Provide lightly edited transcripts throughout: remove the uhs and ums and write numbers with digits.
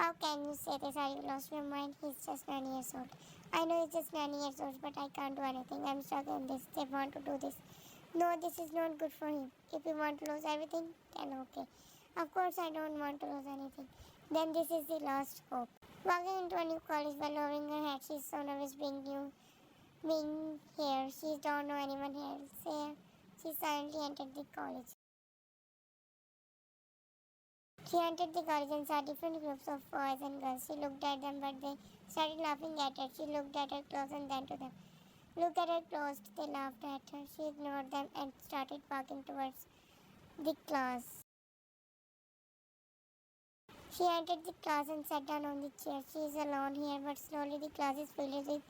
How can you say this? Are you lost your mind? He's just 9 years old. I know he's just 9 years old, but I can't do anything. I'm stuck in this. They want to do this. No, this is not good for him. If you want to lose everything, then okay. Of course, I don't want to lose anything. Then this is the last hope. Walking into a new college while lowering her head, she's so nervous being here. She don't know anyone here. So she silently entered the college. She entered the college and saw different groups of boys and girls. She looked at them, but they started laughing at her. She looked at her clothes and then to them. Look at her clothes. They laughed at her. She ignored them and started walking towards the class. She entered the class and sat down on the chair. She is alone here, but slowly the class is filled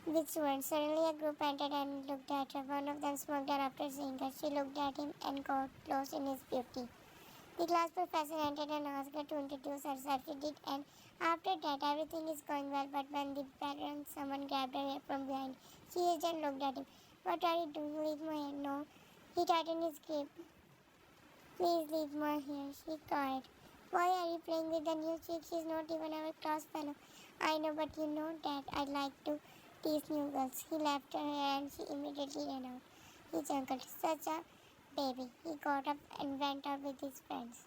with students. Suddenly a group entered and looked at her. One of them smoked her after seeing her. She looked at him and got lost in his beauty. The class professor entered and asked her to introduce herself. She did, and after that, everything is going well. But when the bell rang, someone grabbed her hair from behind. She hissed and looked at him. What are you doing? Leave my hair. No. He tightened his grip. Please leave my hair, she cried. Why are you playing with the new chick? She's not even our class fellow. I know, but you know that I like to tease new girls. He left her hair and she immediately ran out. He chuckled. Such a baby. He got up and went out with his friends.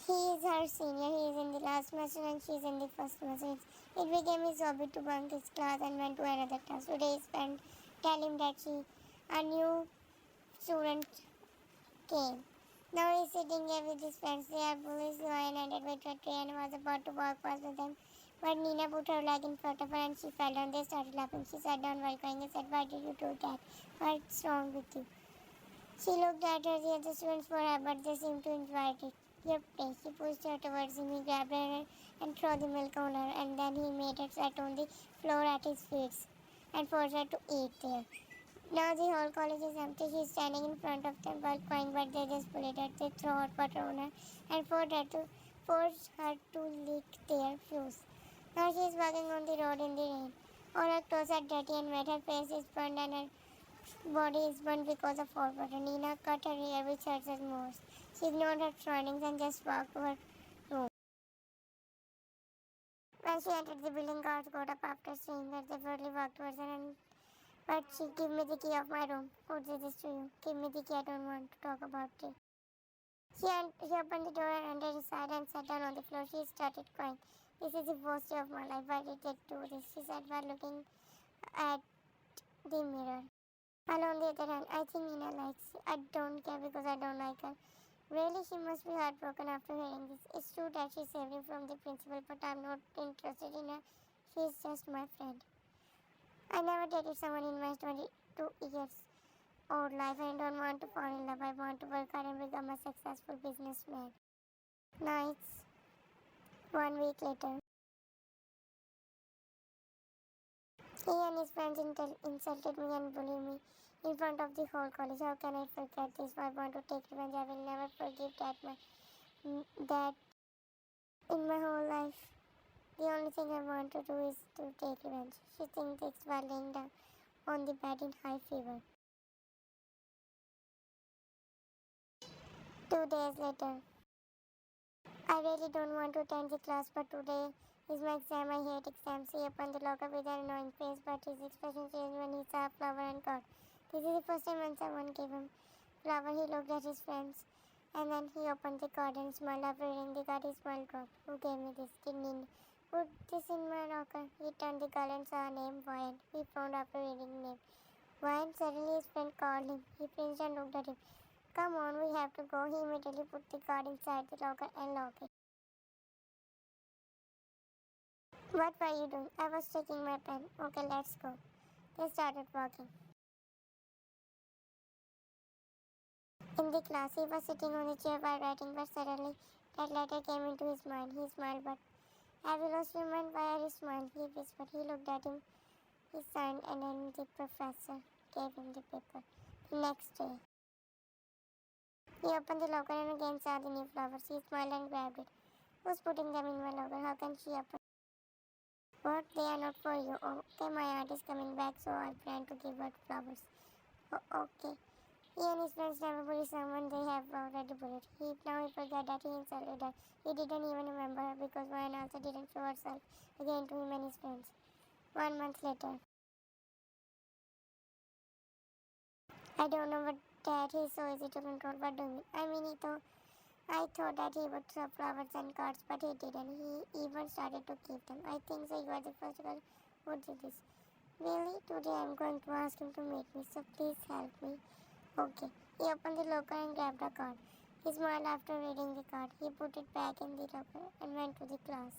He is her senior. He is in the last semester and she is in the first semester. It became his hobby to bunk his class and went to another class. Today his friend tell him that a new student came. Now he's sitting here with his friends. They are bullies. Lion ended with a tray and was about to walk past with them. But Nina put her leg in front of her and she fell down. They started laughing. She sat down while crying and said, why did you do that? What's wrong with you? She looked at her. The other students were her, but they seemed to enjoy it. Your play. He pushed her towards him. He grabbed her and threw the milk on her. And then he made her sit on the floor at his feet and forced her to eat there. Now the whole college is empty. She's standing in front of them while crying, but they just bullied her. They throw hot water on her and forced her to lick their shoes. Now she is walking on the road in the rain. All her clothes are dirty and wet. Her face is burned and her body is burned because of hot water. Nina cut her hair, which hurts her most. She ignored her warnings and just walked to her room. When she entered the building, guards got up after seeing her. They hurriedly walked towards her and but she give me the key of my room. Who did this to you? Give me the key. I don't want to talk about it. She opened the door and entered inside and sat down on the floor. She started crying. This is the worst day of my life. Why did they do this? She said while looking at the mirror. While on the other hand, I think Nina likes. I don't care because I don't like her. Really, she must be heartbroken after hearing this. It's true that she saved him from the principal, but I'm not interested in her. She's just my friend. I never dated someone in my 22 years old life and I don't want to fall in love. I want to work hard and become a successful businessman. Nights. 1 week later. He and his friends insulted me and bullied me in front of the whole college. How can I forget this? I want to take revenge. I will never forgive that in my whole life. The only thing I want to do is to take revenge. She thinks this while laying down on the bed in high fever. 2 days later. I really don't want to attend the class, but today is my exam. I hate exams. He opened the locker with an annoying face, but his expression changed when he saw a flower and thought, this is the first time when someone gave him flower. He looked at his friends, and then he opened the card and smiled. After reading the card, his smile dropped. Who gave me this? Did Nina put this in my locker? He turned the card and saw a name, Wyatt. He frowned after reading the name. Wyatt. Suddenly his friend called him. He flinched and looked at him. Come on, we have to go. He immediately put the card inside the locker and locked it. What were you doing? I was taking my pen. Okay, let's go. They started walking. In the class, he was sitting on the chair while writing, but suddenly that letter came into his mind. He smiled, but have you lost your mind? Why are you smiling? He whispered. He looked at him. He signed, and then the professor gave him the paper. The next day, he opened the locker and again saw the new flowers. He smiled and grabbed it. Who's putting them in my locker? How can she open? What? They are not for you. Okay, my aunt is coming back, so I plan to give her flowers. Oh, okay. He and his friends never bully someone they have already bullied. Now he forgot that he insulted her. He didn't even remember her because Ryan also didn't show herself again to him and his friends. 1 month later. I don't know what that he's so easy to control. What do you mean? I thought that he would throw flowers and cards, but he didn't. He even started to keep them. I think so you are the first girl who did this. Really? Today I'm going to ask him to meet me, so please help me. Okay. He opened the locker and grabbed a card. He smiled after reading the card. He put it back in the locker and went to the class.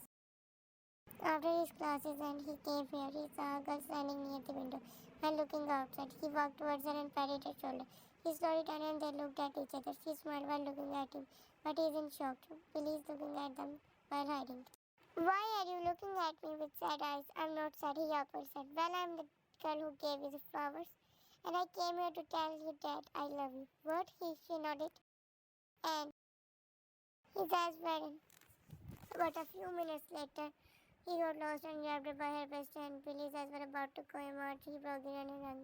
After his classes and he came here, he saw a girl standing near the window and looking outside. He walked towards her and patted her shoulder. He slowly turned and they looked at each other. She smiled while looking at him, but he isn't shocked. Billy is looking at them while hiding. Why are you looking at me with sad eyes? I'm not sad, he awkwardly said. Well, I'm the girl who gave you the flowers. And I came here to tell you that I love you. What? She nodded. And his eyes widened. But a few minutes later, he got lost and grabbed her by her waist, and Billy's eyes were about to go out. He broke the running and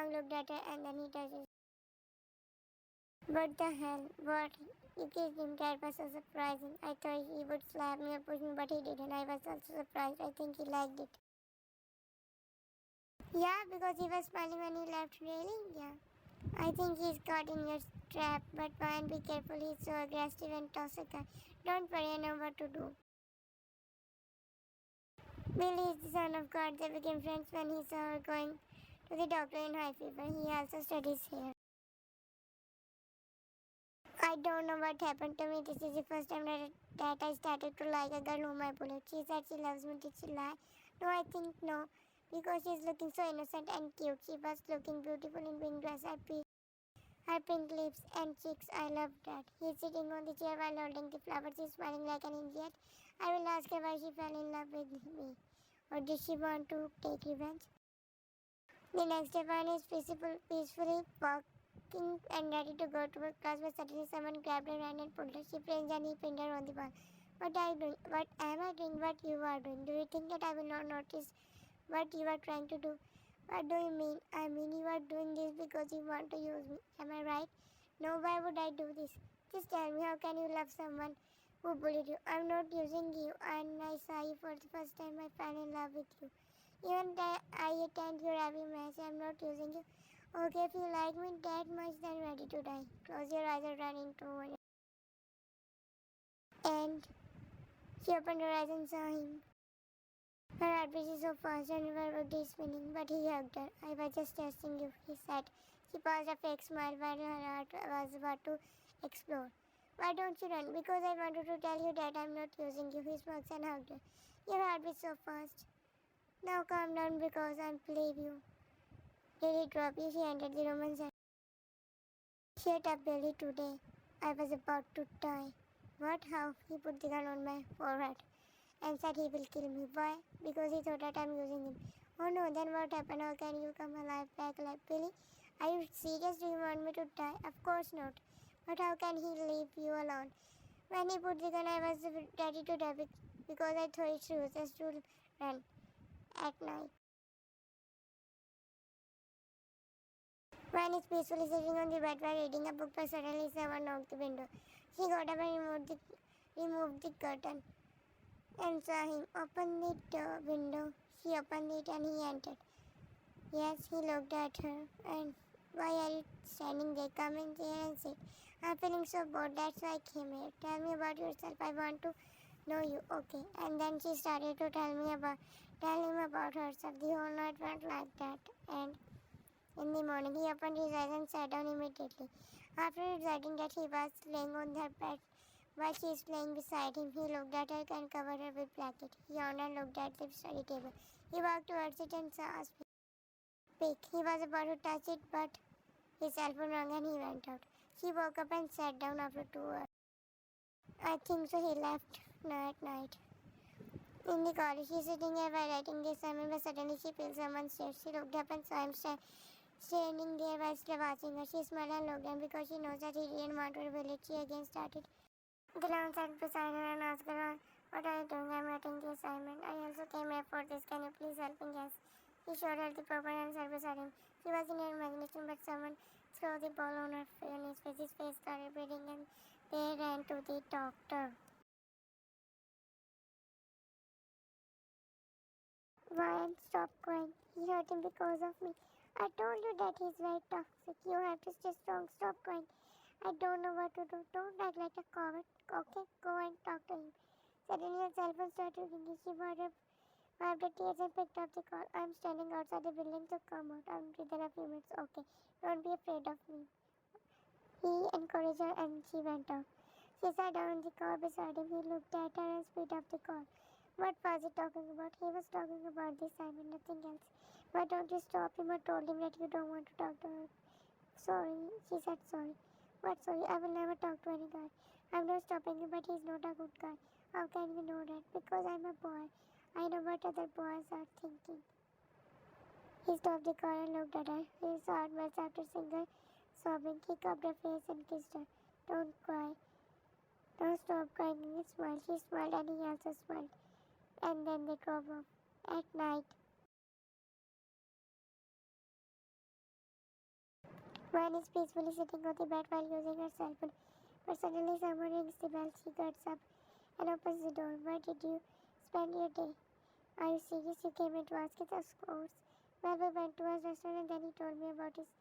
looked at her, and then he touched her. What the hell? What? You kissed him. That was so surprising. I thought he would slap me or push me, but he didn't. I was also surprised. I think he liked it. Yeah, because he was smiling when he left. Really? Yeah. I think he's caught in your trap, but Ryan, be careful. He's so aggressive and toxic. Don't worry, I know what to do. Billy is the son of God. They became friends when he saw her going to the doctor in high fever. He also studies here. I don't know what happened to me. This is the first time that I started to like a girl whom I bullied. She said she loves me. Did she lie? No, I think no. Because she's looking so innocent and cute. She was looking beautiful in pink dress. Her pink lips and cheeks. I love that. He's sitting on the chair while holding the flowers. She's smiling like an idiot. I will ask her why she fell in love with me. Or did she want to take revenge? The next day, Van is peacefully walking and ready to go to her class, but suddenly someone grabbed her hand and pulled her. She flinched and he pinned her on the wall. What are you doing? What am I doing? What you are doing? Do you think that I will not notice what you are trying to do? What do you mean? I mean you are doing this because you want to use me. Am I right? No, why would I do this? Just tell me, how can you love someone who bullied you? I'm not using you, and I saw you for the first time. I fell in love with you. Even that I attend your every match, I'm not using you. Okay, if you like me that much, then ready to die. Close your eyes and run into one. And she opened her eyes and saw him. Her heartbeat is so fast and her body is spinning, but he hugged her. I was just testing you, he said. She paused a fake smile while her heart was about to explode. Why don't you run? Because I wanted to tell you that I'm not using you. He smoked and hugged her. Your heartbeat so fast. Now calm down because I believe you. Did he drop you? She entered the room and said, shut up, Billy, today. I was about to die. What? How? He put the gun on my forehead and said he will kill me. Why? Because he thought that I'm using him. Oh no, then what happened? How can you come alive back alive, Billy? Are you serious? Do you want me to die? Of course not. But how can he leave you alone? When he put the gun, I was ready to die because I thought it was just to run at night. Van is peacefully sitting on the bed while reading a book, but suddenly someone knocked the window. She got up and removed the curtain and saw him open the window. She opened it and he entered. Yes, he looked at her. And why are you standing there? Come in here and sit. I'm feeling so bored. That's why I came here. Tell me about yourself. I want to know you. Okay. And then she started to tell him about herself. The whole night went like that. And in the morning, he opened his eyes and sat down immediately. After deciding that he was laying on her bed while she is playing beside him, he looked at her and covered her with blanket. He yawned and looked at the study table. He walked towards it and saw a speak. He was about to touch it, but his cell phone rang and he went out. She woke up and sat down after 2 hours. I think so. He left at night. In the college, she is sitting here while writing the assignment, but suddenly she feels someone's stairs. She looked up and saw him standing there while still watching her. She smiled and looked at him because she knows that he didn't want to reveal it. She again started. Dylan sat beside her and asked her, what are you doing? I'm writing the assignment. I also came here for this. Can you please help me? Yes. He showed her the paper and sat beside him. She was in her imagination, but throw the ball on her face, and his face started bleeding, and they ran to the doctor. Ryan, stop crying. He hurt him because of me. I told you that he's very toxic. You have to stay strong. Stop crying. I don't know what to do. Don't act like a coward. Okay, go and talk to him. Suddenly her cell phone started ringing. She wiped her tears and picked up the call. I'm standing outside the building, so come out. I'll be there in a few minutes. Okay, don't be afraid of me. He encouraged her and she went out. She sat down in the car beside him. He looked at her and speed up the car. What was he talking about? He was talking about the assignment, nothing else. Why don't you stop him? I told him that you don't want to talk to her. Sorry, she said sorry. What sorry? I will never talk to any guy. I'm not stopping him, but he's not a good guy. How can you know that? Because I'm a boy. I know what other boys are thinking. He stopped the car and looked at her. His heart melted after seeing her sobbing. He cupped her face and kissed her. Don't cry. Don't stop crying. He smiled. She smiled and he also smiled. And then they drove off. At night, Van is peacefully sitting on the bed while using her cell phone. But suddenly someone rings the bell. She gets up and opens the door. Where did you spend your day? Are you serious? You came in to ask it? Of course. Well, we went to a restaurant and then he told me about his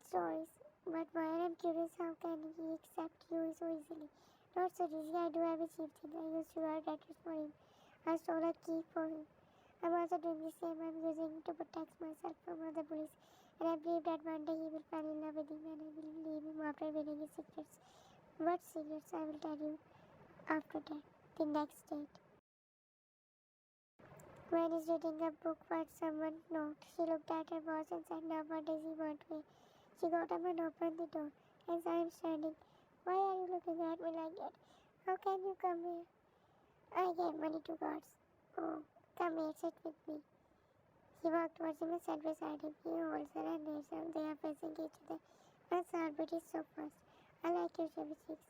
stories. But why I'm curious, how can he accept you so easily? Not so easy. I do every cheap thing. I used to write letters for him. I stole a key for him. I'm also doing the same. I'm using it to protect myself from other bullies. And I believe that one day he will fall in love with him and I will leave him after winning his secrets. What secrets? I will tell you after that. The next date. When is reading a book for someone note. She looked at her boss and said, now what does he want me? She got up and opened the door. As I am standing, why are you looking at me like that? How can you come here? I gave money to guards. Oh, come here, sit with me. He walked towards him and sat beside him. He holds her and raised her. They are facing each other. Her heartbeat is so fast. I like your chubby cheeks.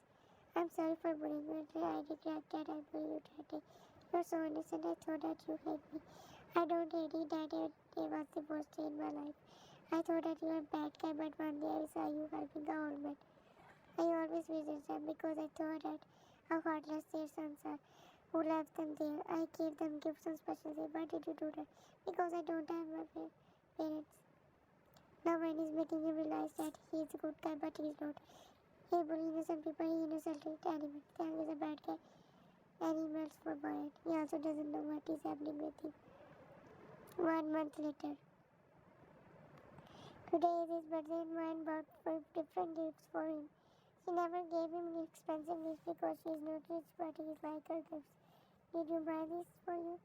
I'm sorry for bullying you. I regret that I bullied you that day. You're so innocent. I thought that you hate me. I don't hate you. That day was the worst day in my life. I thought that you were a bad guy, but one day I saw you helping an old man. I always visited them because I thought that how heartless their sons are. Who left them there? I gave them gifts on special day. Why did you do that? Because I don't have my parents. Now when he's making him realize that he is a good guy, but he's not. He bullies innocent people, he innocently animals. Kang is a bad guy. Animals for Boyan. He also doesn't know what is happening with him. 1 month later. Today is his birthday and mine bought 5 different gifts for him. She never gave him any expensive gifts because she is not rich, but he is like her gifts. Did you buy this for you?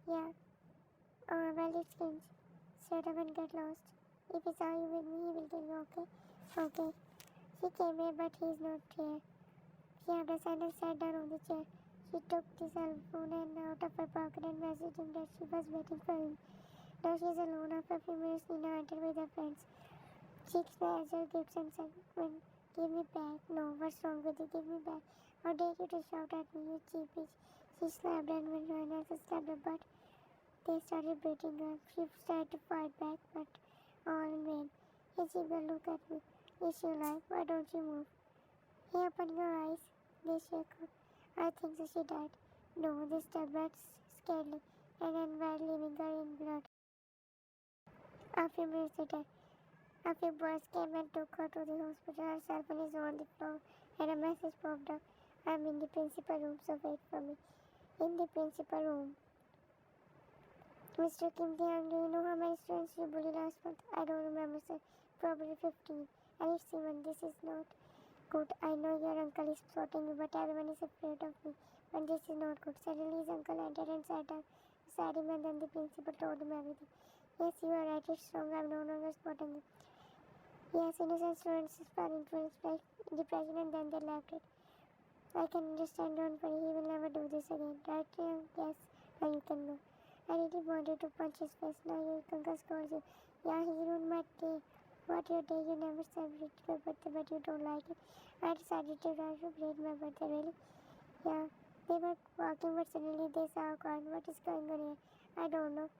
Yeah. Oh, well, it's cringe. Shut up and get lost. If he saw you with me, he will tell you, okay? Okay. She came here, but he is not here. She had a and sat down on the chair. She took the cell phone and out of her pocket and messaged him that she was waiting for him. Now she is alone. After a few minutes, Nina entered with her friends. She snatched her gifts and said, give me back. No, what's wrong with you? Give me back. How dare you to shout at me, you cheap bitch. She slapped her and when Ryan also slapped her butt, they started beating her. She tried to fight back, but all in vain. Hey, Jibba, look at me. Is she alive? Why don't you move? Hey, open your eyes. They shake her. I think so she died. No, this tablet scared me. And then while leaving her in blood. A few minutes later, a few boys came and took her to the hospital. Her cell phone is on the floor and a message popped up. I'm in the principal room, so wait for me. In the principal room. Mr. Kim Tae-young, do you know how many students you bullied last month? I don't remember, sir. Probably 15. And it's even this is not good. I know your uncle is plotting you, but everyone is afraid of me. But this is not good. Suddenly his uncle entered and sat down beside him and then the principal told him everything. Yes, you are right. It's wrong. I'm no longer spotting you. Yes, innocent students fell into depression and then they left it. I can understand. Don't worry. He will never do this again. Right? Yes. Now you can go. I really wanted to punch his face. Now your uncle scolds you. Yeah, he ruined my day. What your day? You never celebrated your birthday, but you don't like it. I decided to celebrate my birthday. Really? Yeah. They were walking, but suddenly they saw a car. What is going on here? I don't know.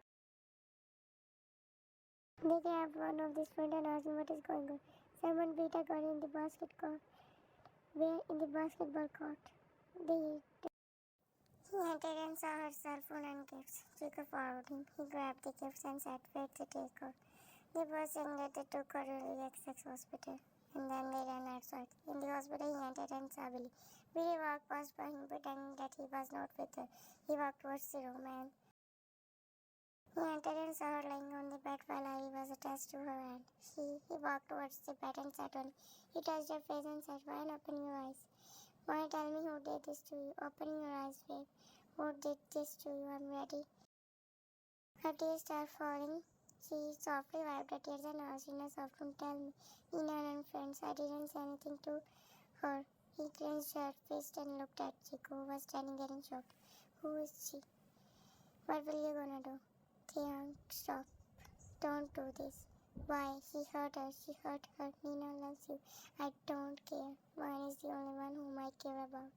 They grabbed one of the students and asked him what is going on. Someone beat a girl in the basketball court. They He entered and saw her cell phone and gifts. Chico followed him. He grabbed the gifts and said, "Wait to take her." They were saying that they took her to the XX hospital. And then they ran outside. In the hospital, he entered and saw Billy. Billy walked past by him, pretending that he was not with her. He walked towards the room and he entered and saw her lying on the bed while Ivy was attached to her hand. He walked towards the bed and sat on it. He touched her face and said, "Why not open your eyes? Why tell me who did this to you? Open your eyes, babe. Who did this to you? I'm ready." Her tears started falling. She softly wiped her tears and asked Nina softly, "Tell me, Nina and friends." I didn't say anything to her. He clenched her fist and looked at Chico, who was standing there in shock. "Who is she? What will you gonna do?" "Tian, stop. Don't do this." "Why? He hurt her. She hurt her. Nina loves you." "I don't care. Vine is the only one whom I care about."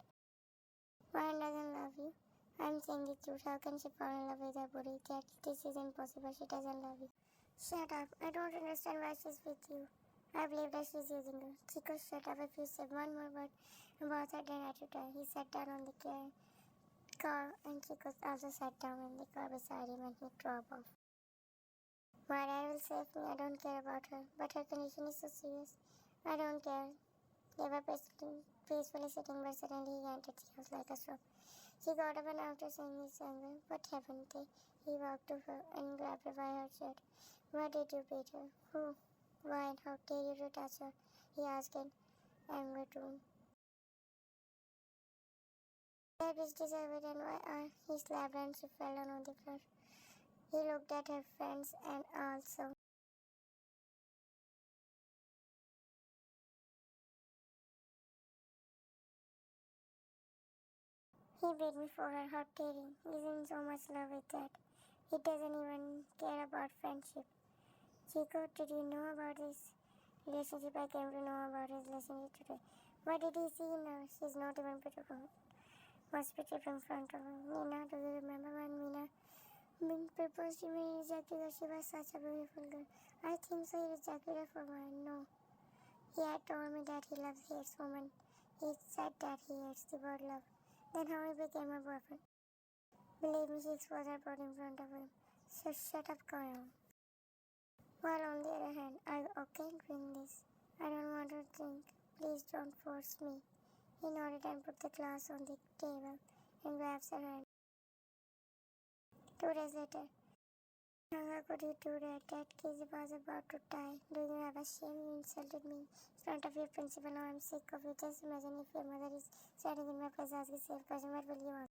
"Vine doesn't love you." "I'm saying the truth. How can she fall in love with a bully? That this is impossible. She doesn't love you." "Shut up. I don't understand why she's with you." "I believe that she's using you." "Chico, shut up. If you say one more word about her, then I should die." He sat down on the car and Chico also sat down in the car beside him and he drove off. "My dad will save me. I don't care about her. But her condition is so serious." "I don't care." They were peacefully sitting, but suddenly he entered the house like a storm. He got up and after saying his anger, "What haven't they?" he walked to her and grabbed her by her shirt. "Why did you beat her?" "Who? Why? How dare you to touch her?" he asked in anger too. "That bitch deserved it and why are he slapped and she fell down on the floor." He looked at her friends and also he beat me for her. How dare he? He's in so much love with that. He doesn't even care about friendship. "Chico, did you know about this relationship? I came to know about his relationship today." "What did he see in her? She's not even beautiful." Was pretty in front of her. "Nina, do you remember when Min proposed to me and rejected her? She was such a beautiful girl." "I think so. He rejected her for mine." "No. He had told me that he hates women. He said that he hates the word love." "Then how he became her boyfriend?" "Believe me, she exposed her body in front of him." "So shut up, Kyle." "Well, on the other hand, I okay doing this. I don't want to drink. Please don't force me." He nodded and put the glass on the table and grabbed her hand. 2 days later. "How could you do that? That kid was about to die. Do you have a shame? You insulted me in front of your principal. Now I'm sick of it. Just imagine if your mother is standing in my place asking the same question. What will you ask?"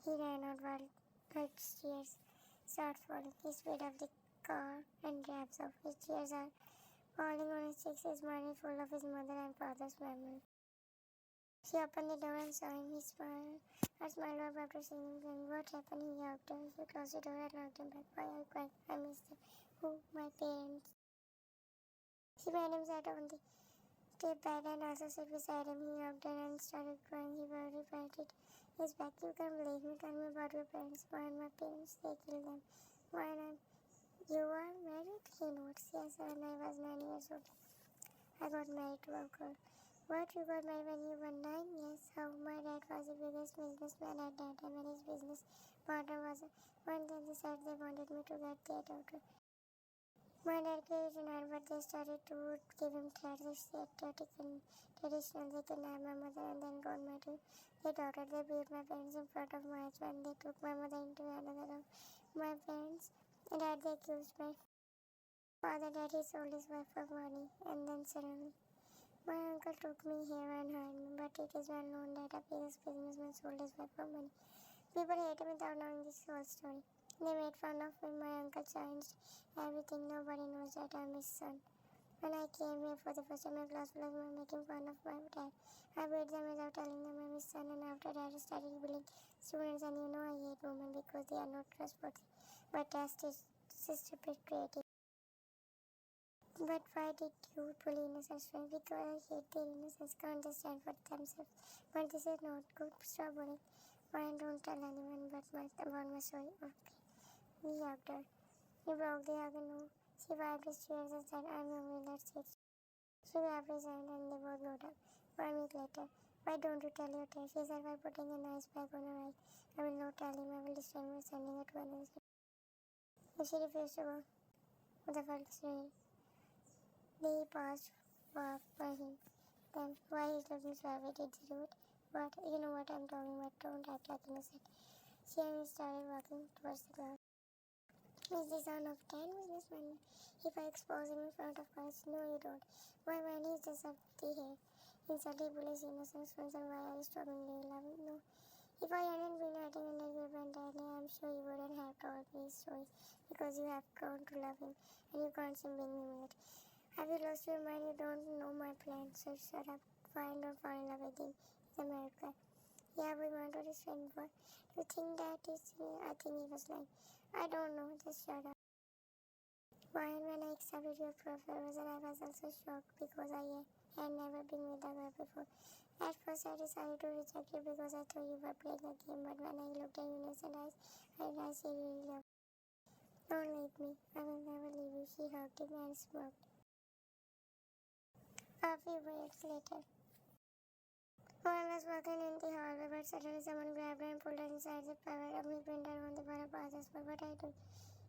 He ran out while her tears start falling. He sped up the car and drives off. His tears are falling on his cheeks. His mind is full of his mother and father's memory. She opened the door and saw him. He smiled. Her smile up after seeing him saying, "What happened?" He asked her. She closed the door and locked him back. "Why are you crying?" "I miss them." "Who?" "My parents." She made him sit on the bed and also sit beside him. He hugged her and started crying. He worried patted his back. "You can't believe me. Tell me about your parents." "Why are my parents? They killed them." "Why not?" "You are married?" He nods. "Yes, when I was 9 years old. I got married to a girl." "What, you got married when you were 9? "Yes." "How?" "My dad was the biggest businessman at that time and his business partner was one day decided they wanted me to get their daughter. My dad clearly denied, but they started to give him threats. They said traditional, they kidnapped my mother and then got married to their daughter. They beat my parents in front of my husband. They took my mother into another room. My parents and dad, they accused my father that he sold his wife for money. And then suddenly my uncle took me here and hired me, but it is well known that a famous businessman sold his wife for money. People hate him without knowing this whole story. They made fun of him. My uncle changed everything. Nobody knows that I'm his son. When I came here for the first time, my class was making fun of my dad. I beat them without telling them I'm his son, and after that, I started bullying students. And you know, I hate women because they are not trustworthy. But that's just stupid creative. "But why did you bully innocent students?" "Because I hate their innocence, can't they stand for themselves?" "But this is not good. Stop bullying." "Fine, don't tell anyone about my story." "Okay." He hugged her. He broke the hug. "No." She wiped his tears and said, "I'm hungry. Let's eat." She grabbed his hand and they both got up. 1 week later. Why don't you tell your dad? She said by putting a nice bag on her right. I will not tell him. I will distract him by sending her to another city. If she refused to go, what the fuck is doing? They passed by him. Then why he's looking so happy? Did he do it? But you know what I'm talking about. Don't act like innocent. She and me started walking towards the glass. Is the son of 10 businessman? If I expose him in front of us, no you don't. Why when he's just up the hair? Instantly bullies innocence and why are you stubbornly loving? No. If I hadn't been hiding under your bandana, I'm sure you wouldn't have told me his stories because you have grown to love him and you can't seem being humiliated. Have you lost your mind? You don't know my plans, so shut up. Fine, don't fall in love with him. He's America. Yeah, we want to his friend for. Do you think that is I think he was lying. I don't know, just shut up. Why and when I accepted your proposal, I was also shocked because I had never been with a girl before. At first, I decided to reject you because I thought you were playing a game, but when I looked at your innocent eyes, I realized you really loved me. Don't leave me. I will never leave you. She hugged him and smoked. A few minutes later. I was walking in the hallway, but suddenly someone grabbed her and pulled her inside the power of me printer on the bar passes. But what I do?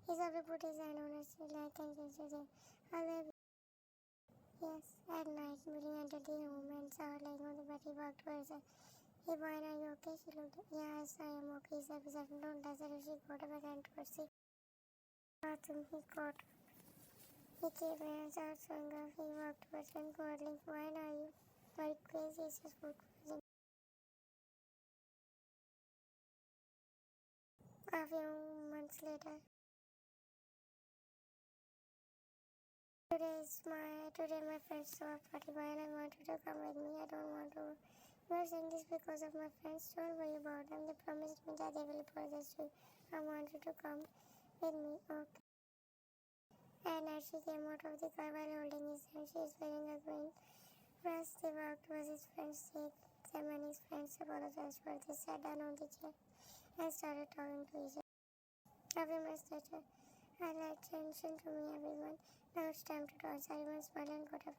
He suddenly put his hand on her shoulder. I think he said, I love you. Yes, at night, Billy entered the home and saw her lying on the bed. He walked towards her. Hey, boy, are you okay? She looked. Yes, I am okay. He said, don't answer her. She got up and ran towards the bathroom. He caught. He came in and started showing off. He walked towards her and cuddling. Why are you? Are you crazy? It's just food poisoning. A few months later. Today my friends threw a party and I want you to come with me. I don't want to. You are saying this because of my friends. Don't worry about them. They promised me that they will apologize to you. I want you to come with me. Okay. And as she came out of the car while holding his hand, she is wearing a green dress. They walked towards his friend's seat. Them and his friends apologized for this, sat down on the chair and started talking to each other. A few minutes later, I like attention to me, everyone. Now it's time to dance. Everyone smiled and got up.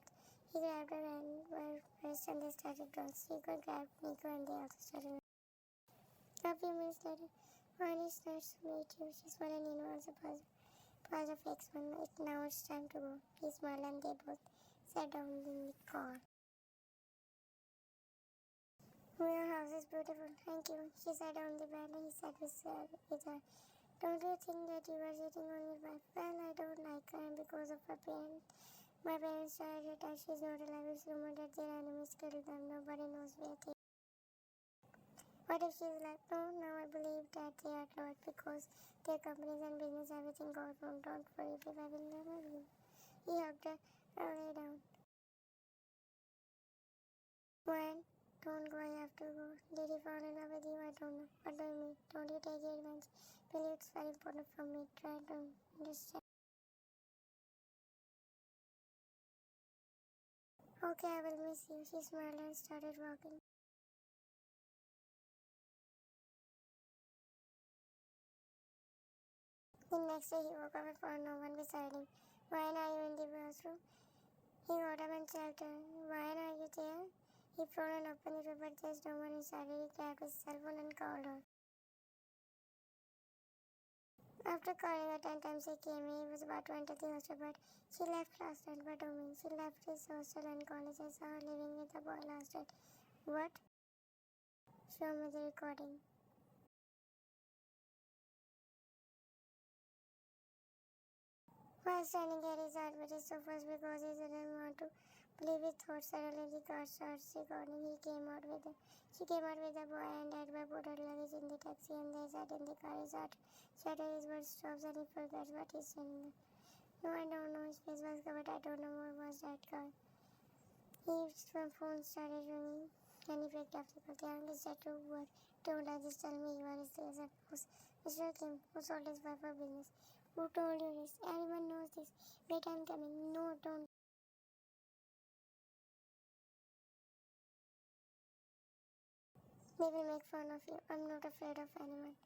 He grabbed her and were pressed and they started dancing. Nico grabbed Nico and they also started. A few minutes later, one is nice to meet you. She smiled and Nino also paused a fake smile. Now it's time to go. He smiled and they both sat down in the car. Your house is beautiful. Thank you. She sat on the bed and he sat with her. Don't you think that you are cheating on your wife? Well, I don't like her and because of her parents. My parents died at her. She's not alive. It's rumored that their enemies killed them. Nobody knows where they are. What if she's like, no, now I believe that they are lost because their companies and business, everything got wrong. Don't worry, babe, I will never leave. He hugged her and lay down. When? Don't go, I have to go. Did he fall in love with you? I don't know. What do you mean? Don't you take it advantage? Really, it's very important for me. Try to understand. Okay, I will miss you. She smiled and started walking. The next day, he woke up and found no one beside him. Why are you in the bathroom? He got up and checked her. Why are you there? He frowned and opened the door, but there's no one inside. He grabbed his cell phone and called her. After calling her 10 times, he came. He was about to enter the hostel, but she left last night. What do you mean? She left his hostel and college. I saw her living with a boy last night. What? Show me the recording. While standing at his heart with his sofas because he didn't want to believe his thoughts, suddenly the car starts recording. She came out with a boy and that boy put her luggage in the taxi and they sat in the car. His heart shattered, his world stops and he forgets what he's saying. No, I don't know. His face was covered. I don't know what was that car. His phone started ringing and he picked up the call. The uncle said to what? Don't I just tell me you are his who's Mr. Kim, who sold his wife for business. Who told you this? Everyone knows this. Wait, I'm coming. No, don't. They will make fun of you. I'm not afraid of anyone.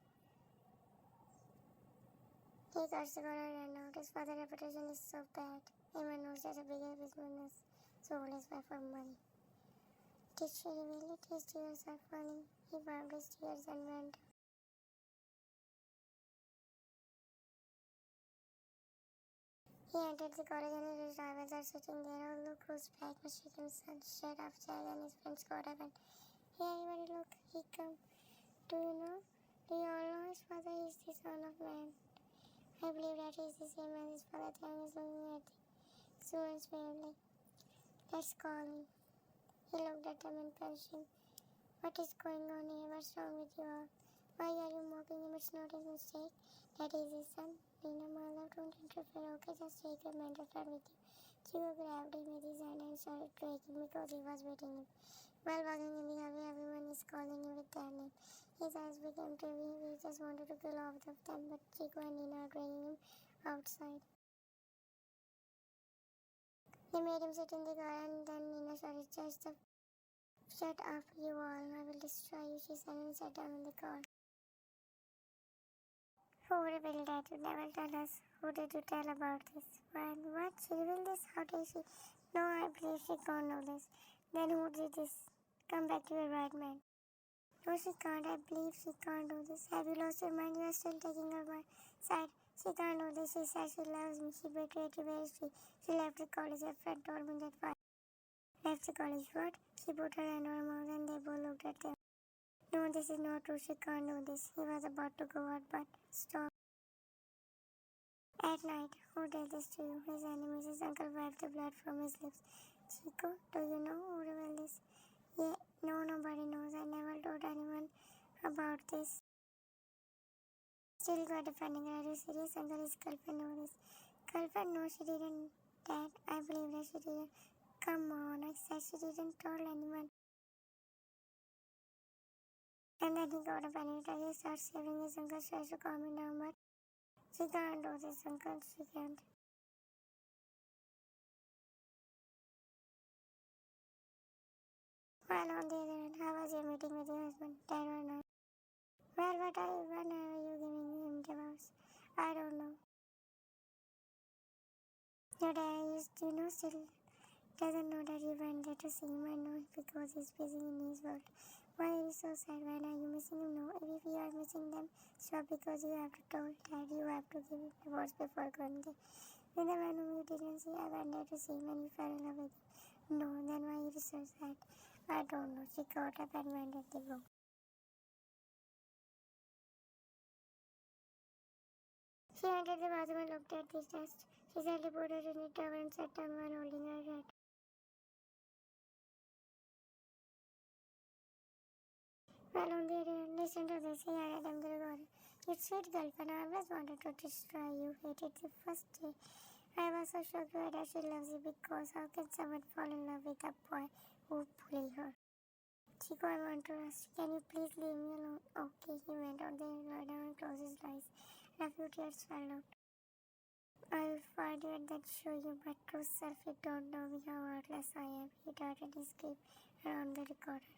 He got the corner and out. His father's reputation is so bad. Everyone knows that a bigger business. sold his wife for money. Did she reveal it? His tears are falling. He wiped his tears and went. He entered the college and his rivals are sitting there. Oh, look who's back. Michigan sun, shut off Jack and his friends got up and, hey everybody, look, he come. Do you know? Do you all know his father is the son of man? I believe that he is the same as his father. Tang is looking at the students weirdly. Let's call him. He looked at them and punched him. What is going on here? What's wrong with you all? Why are you mocking him? It's not his mistake. That is his son. Nina, my love, don't interfere, okay? Just take your mental friend with you. Chico grabbed him with his hand and started dragging because he was beating him. While walking in the hallway, everyone is calling him with that name. His eyes became teary. He just wanted to kill all of them, but Chico and Nina are dragging him outside. They made him sit in the car and then Nina shouted, Shut up, you all. I will destroy you, she said and sat down in the car. Who revealed that? You never tell us. Who did you tell about this? Well, what? She revealed this? How did she? No, I believe she can't know this. Then who did this? Come back to your right man. No, she can't. I believe she can't do this. Have you lost your mind? You are still taking her side. She can't do this. She says she loves me. She betrayed you. Where is she? She left the college. Her friend told me that. Why? Left the college. What? She put her hand on her mouth and they both looked at them. No, this is not true. She can't do this. He was about to go out, but stop. At night, who did this to you? His enemies. His uncle wiped the blood from his lips. Chico, do you know who revealed this? Yeah, no, nobody knows. I never told anyone about this. Still got defending her. Are you serious? Uncle, his girlfriend know this. Girlfriend? No, she didn't. Dad, I believe that she didn't. Come on, I said she didn't tell anyone. And then he got up and he starts saving his uncle, tries to calm him down, but she can't do this, uncle. She can't. Well, on the other hand, how was your meeting with your husband? Dad or not? Well, when are you giving him divorce? I don't know. Your dad is, still doesn't know that you went there to see him. I know because he's busy in his world. Why are you so sad? When are you missing him? No, if you are missing them, stop because you have to tell Dad you have to give him divorce before going there. With the man whom you didn't see, I went there to see him and you fell in love with him. No, then why are you so sad? I don't know. She got up and went at the room. She entered the bathroom and looked at the dust. She sadly put her in the towel and sat down while holding her head. Well, on the other hand, listen to this. He added them to the garden. You sweet girlfriend, I always wanted to destroy you. Hated the first day. I was so shocked that she loves you because how can someone fall in love with a boy who bullied her? Chico, I want to ask, can you please leave me alone? Okay, he went out there, lie down and closed his eyes. And a few tears fell out. I'll find you and then show you my true self. You don't know me how heartless I am. He darted his cape around the recorder.